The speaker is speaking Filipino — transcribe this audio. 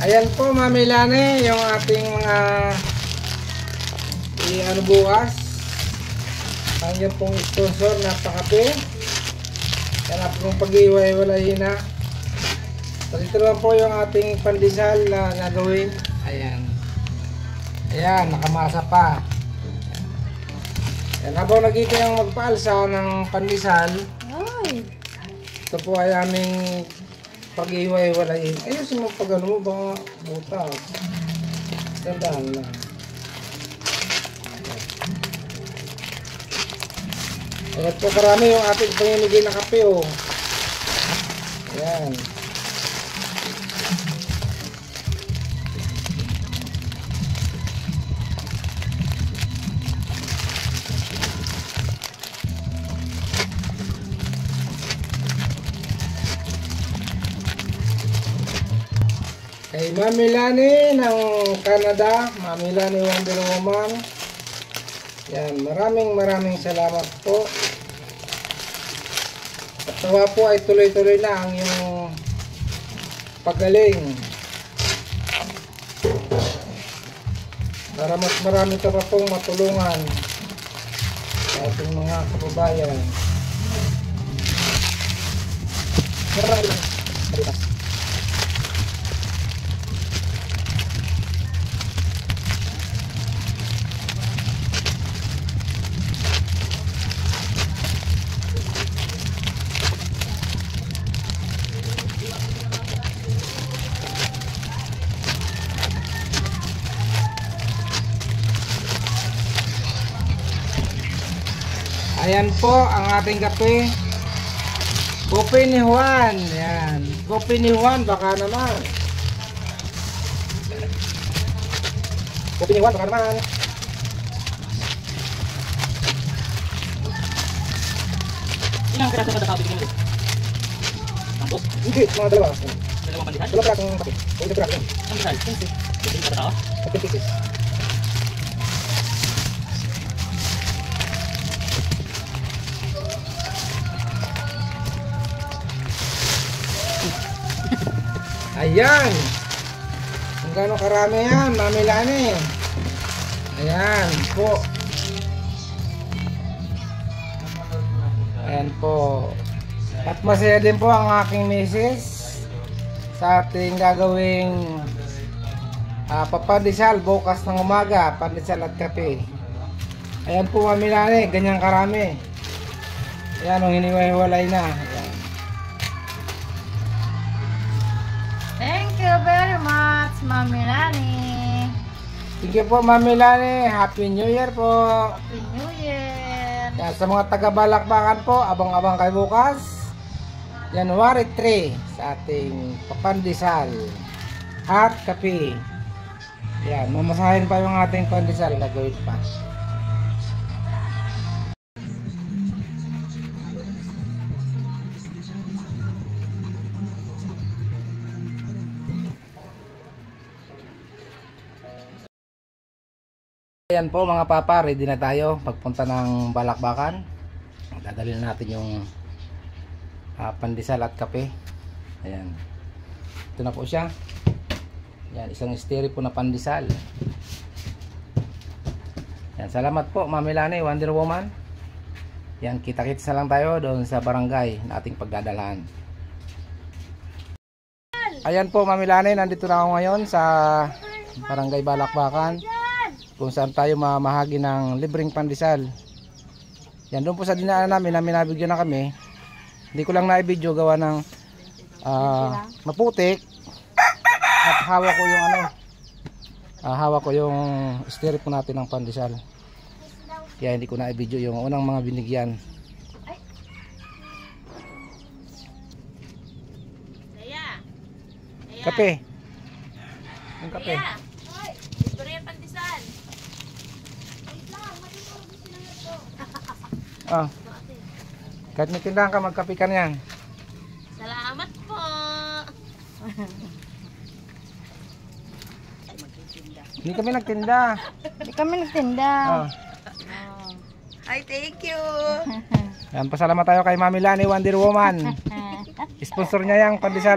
Ayan po, Mami Lani, yung ating mga bukas. Ayan pong sponsor na pakape. Yan pong pag-iwalay na. So ito naman po yung ating pandesal na gagawin. Ayan. Ayan, nakamasa pa. Ayan, habang nagkita yung magpaalsa ng pandesal, ito po ay aming pag-iwalay. Ayusin mo pag ano mo, baka buta. Gandaan lang. Ayan po karami yung ating pangimigay na kape, oh. Ayan. Kay Mami Lani ng Canada, Mami Lani Wonder Woman. Yan, maraming salamat po. At nawa po ay tuloy-tuloy na ang yung pagaling. Para mas marami ka pa pong matulungan sa ating mga kababayan. Ayan po ang ating kape. Kopi ni Juan. Ayan. Kopi ni Juan baka naman. Kopi ni Juan baka naman. Ilang piraso ba dapat bigyan mo? Tampos? Hindi, mga dalawa. Dalawang pandesal? Dalawa pirasong kape. O ito piraso. Ang pandesal? 15 pa tao? 15 pieces. Ayan. Kung gano'ng karami yan, Mami Lani. Ayan po. Ayan po. At masaya din po ang aking misis sa ating gagawing papandesal bukas ng umaga. Pandesal at kape. Ayan po, Mami Lani. Ganyang karami. Ayan, ang hiniwalay na. Ayan. Thank you very much, Mami Lani. Thank you po, Mami Lani. Happy New Year po. Happy New Year. Yan, sa mga taga-Balakbakan po, abang-abang kayo bukas. January 3 sa ating papandesal at kape. Yan, mamasahin pa yung ating pandesal. Gagawin pa. Ayan po mga papa, ready na tayo pagpunta ng Balakbakan. Dadalhin natin yung pandesal at kape. Ayan. Ito na po siya. Ayan, isang esteri po na pandesal. Ayan, salamat po Mami Lani, Wonder Woman. Ayan, kita-kits na lang tayo doon sa barangay na ating pagdadalhan. Ayan po Mami Lani, nandito na ako ngayon sa barangay Balakbakan, kung saan tayo mamahagi ng libreng pandesal. Yan, doon po sa dinaanan namin, nabigyan na kami. Hindi ko lang na-video gawa ng maputik. At hawak ko yung hawak ko yung strip po natin ng pandesal. Kaya hindi ko na-video yung unang mga binigyan. Kape. Yung kape. Ah. Kahit may tindahan ka, magkape ka niyan. Salamat po. Hindi kami nagtinda. Hindi kami nagtinda. Ah. Ay, thank you. Yan, pasalamat tayo kay Mami Lani, Wonder Woman. Sponsor niya yung pandesal.